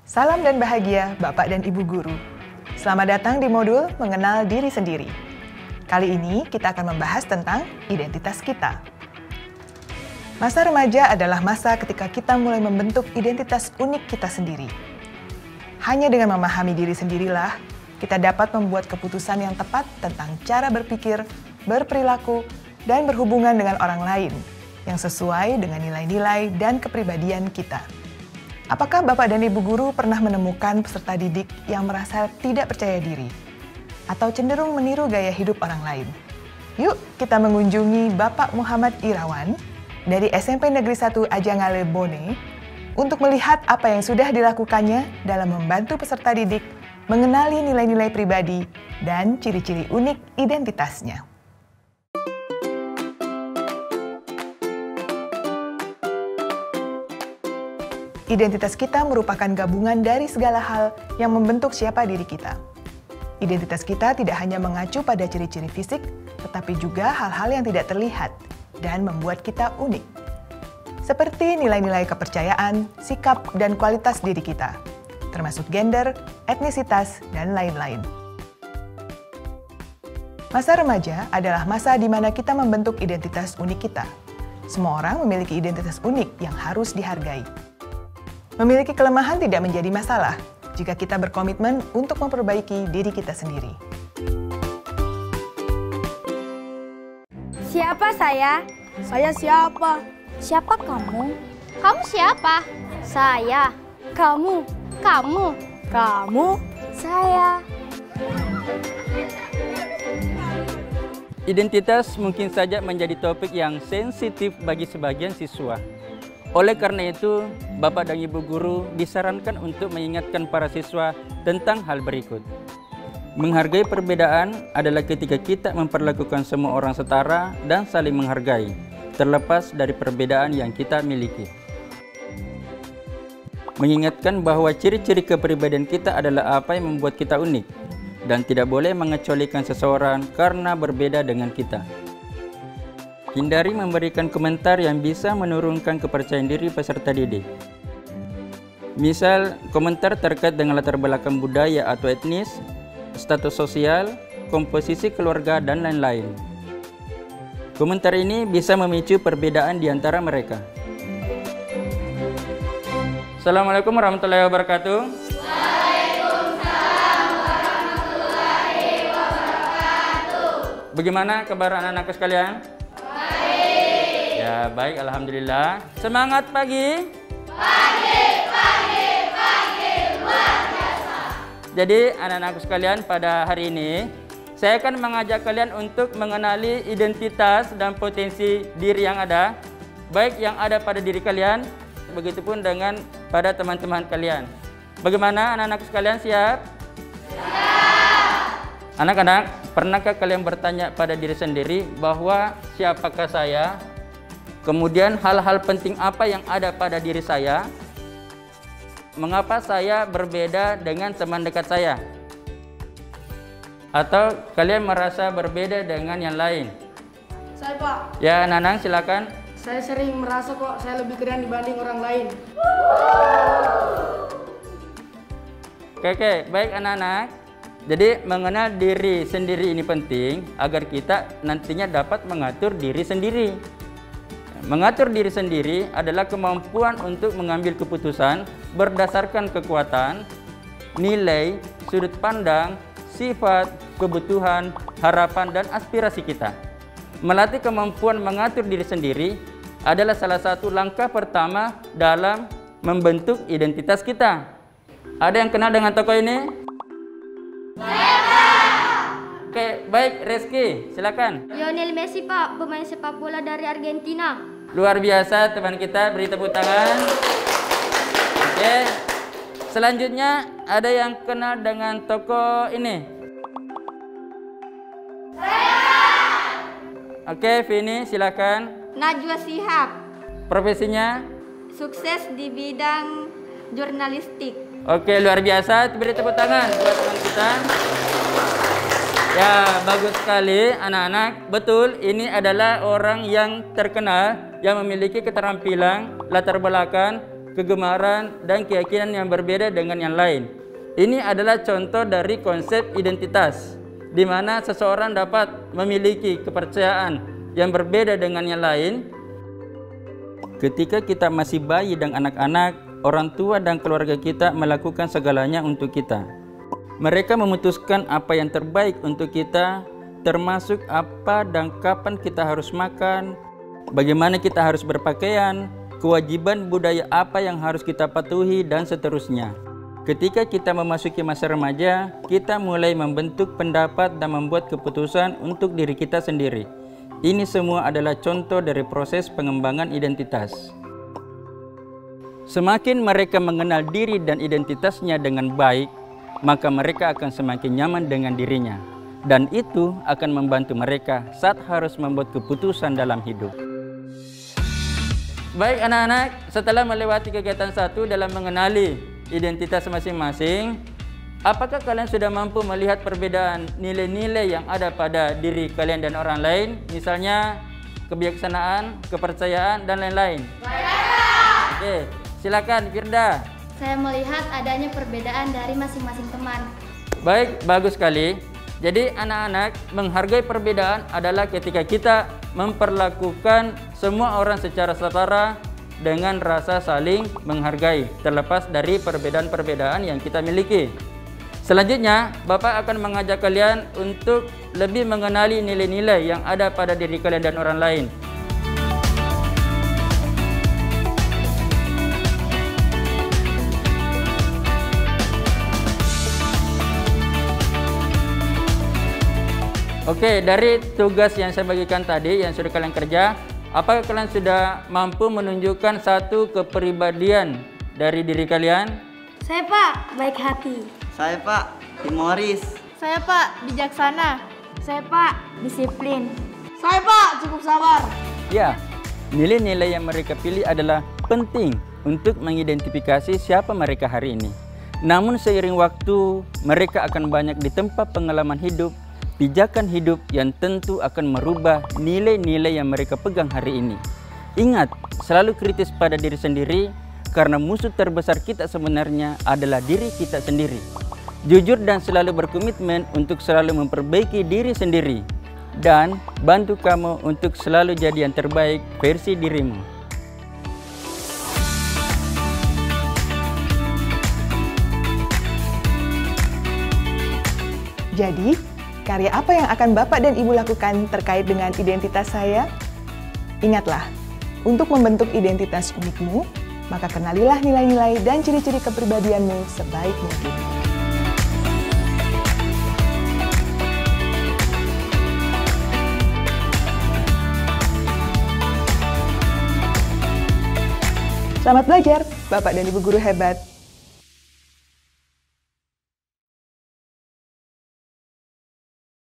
Salam dan bahagia Bapak dan Ibu Guru. Selamat datang di modul Mengenal Diri Sendiri. Kali ini kita akan membahas tentang identitas kita. Masa remaja adalah masa ketika kita mulai membentuk identitas unik kita sendiri. Hanya dengan memahami diri sendirilah, kita dapat membuat keputusan yang tepat tentang cara berpikir, berperilaku, dan berhubungan dengan orang lain yang sesuai dengan nilai-nilai dan kepribadian kita. Apakah Bapak dan Ibu Guru pernah menemukan peserta didik yang merasa tidak percaya diri atau cenderung meniru gaya hidup orang lain? Yuk kita mengunjungi Bapak Muhammad Irawan dari SMP Negeri 1 Ajangale Bone untuk melihat apa yang sudah dilakukannya dalam membantu peserta didik mengenali nilai-nilai pribadi dan ciri-ciri unik identitasnya. Identitas kita merupakan gabungan dari segala hal yang membentuk siapa diri kita. Identitas kita tidak hanya mengacu pada ciri-ciri fisik, tetapi juga hal-hal yang tidak terlihat dan membuat kita unik. Seperti nilai-nilai kepercayaan, sikap, dan kualitas diri kita, termasuk gender, etnisitas, dan lain-lain. Masa remaja adalah masa di mana kita membentuk identitas unik kita. Semua orang memiliki identitas unik yang harus dihargai. Memiliki kelemahan tidak menjadi masalah jika kita berkomitmen untuk memperbaiki diri kita sendiri. Siapa saya? Saya siapa? Siapa kamu? Kamu siapa? Saya. Kamu. Kamu. Kamu? Saya. Identitas mungkin saja menjadi topik yang sensitif bagi sebagian siswa. Oleh karena itu, Bapak dan Ibu Guru disarankan untuk mengingatkan para siswa tentang hal berikut. Menghargai perbedaan adalah ketika kita memperlakukan semua orang setara dan saling menghargai, terlepas dari perbedaan yang kita miliki. Mengingatkan bahwa ciri-ciri kepribadian kita adalah apa yang membuat kita unik, dan tidak boleh mengecualikan seseorang karena berbeda dengan kita. Hindari memberikan komentar yang bisa menurunkan kepercayaan diri peserta didik. Misal, komentar terkait dengan latar belakang budaya atau etnis, status sosial, komposisi keluarga, dan lain-lain. Komentar ini bisa memicu perbedaan di antara mereka. Assalamualaikum warahmatullahi wabarakatuh. Waalaikumsalam warahmatullahi wabarakatuh. Bagaimana kabar anak-anakku sekalian? Ya, baik, alhamdulillah. Semangat pagi. Pagi, luar biasa. Jadi, anak-anakku sekalian, pada hari ini saya akan mengajak kalian untuk mengenali identitas dan potensi diri yang ada, baik yang ada pada diri kalian, begitupun dengan pada teman-teman kalian. Bagaimana anak-anakku sekalian, siap? Siap. Anak-anak, pernahkah kalian bertanya pada diri sendiri bahwa siapakah saya? Kemudian hal-hal penting apa yang ada pada diri saya? Mengapa saya berbeda dengan teman dekat saya? Atau kalian merasa berbeda dengan yang lain? Saya, Pak. Ya, Nanang, silakan. Saya sering merasa kok saya lebih keren dibanding orang lain. Oke, baik anak-anak. Jadi mengenal diri sendiri ini penting agar kita nantinya dapat mengatur diri sendiri. Mengatur diri sendiri adalah kemampuan untuk mengambil keputusan berdasarkan kekuatan, nilai, sudut pandang, sifat, kebutuhan, harapan, dan aspirasi kita. Melatih kemampuan mengatur diri sendiri adalah salah satu langkah pertama dalam membentuk identitas kita. Ada yang kenal dengan tokoh ini? Oke, baik, Reski, silakan. Lionel Messi, Pak, pemain sepak bola dari Argentina. Luar biasa teman kita, beri tepuk tangan. Oke. Selanjutnya ada yang kenal dengan tokoh ini? Oke, Vini, silakan. Najwa Shihab, Profesinya? sukses di bidang jurnalistik. Oke, luar biasa, beri tepuk tangan buat teman kita. Ya, bagus sekali anak-anak. Betul, ini adalah orang yang terkenal, yang memiliki keterampilan, latar belakang, kegemaran, dan keyakinan yang berbeda dengan yang lain. Ini adalah contoh dari konsep identitas, di mana seseorang dapat memiliki kepercayaan yang berbeda dengan yang lain. Ketika kita masih bayi dan anak-anak, orang tua dan keluarga kita melakukan segalanya untuk kita. Mereka memutuskan apa yang terbaik untuk kita, termasuk apa dan kapan kita harus makan, bagaimana kita harus berpakaian, kewajiban budaya apa yang harus kita patuhi, dan seterusnya. Ketika kita memasuki masa remaja, kita mulai membentuk pendapat dan membuat keputusan untuk diri kita sendiri. Ini semua adalah contoh dari proses pengembangan identitas. Semakin mereka mengenal diri dan identitasnya dengan baik, maka mereka akan semakin nyaman dengan dirinya. Dan itu akan membantu mereka saat harus membuat keputusan dalam hidup. Baik anak-anak, setelah melewati kegiatan 1 dalam mengenali identitas masing-masing, apakah kalian sudah mampu melihat perbedaan nilai-nilai yang ada pada diri kalian dan orang lain? Misalnya kebijaksanaan, kepercayaan, dan lain-lain. Oke, silakan Firda. Saya melihat adanya perbedaan dari masing-masing teman. Baik, bagus sekali. Jadi anak-anak, menghargai perbedaan adalah ketika kita memperlakukan semua orang secara setara dengan rasa saling menghargai, terlepas dari perbedaan-perbedaan yang kita miliki. Selanjutnya, Bapak akan mengajak kalian untuk lebih mengenali nilai-nilai yang ada pada diri kalian dan orang lain. Oke, dari tugas yang saya bagikan tadi yang sudah kalian kerja, apakah kalian sudah mampu menunjukkan satu kepribadian dari diri kalian? Saya Pak, baik hati. Saya Pak, humoris. Saya Pak, bijaksana. Saya Pak, disiplin. Saya Pak, cukup sabar. Ya, nilai-nilai yang mereka pilih adalah penting untuk mengidentifikasi siapa mereka hari ini. Namun seiring waktu, mereka akan banyak ditempa pengalaman hidup, pijakan hidup yang tentu akan merubah nilai-nilai yang mereka pegang hari ini. Ingat, selalu kritis pada diri sendiri, karena musuh terbesar kita sebenarnya adalah diri kita sendiri. Jujur dan selalu berkomitmen untuk selalu memperbaiki diri sendiri, dan bantu kamu untuk selalu jadi yang terbaik versi dirimu. Jadi, karya apa yang akan Bapak dan Ibu lakukan terkait dengan identitas saya? Ingatlah, untuk membentuk identitas unikmu, maka kenalilah nilai-nilai dan ciri-ciri kepribadianmu sebaik mungkin. Selamat belajar, Bapak dan Ibu guru hebat.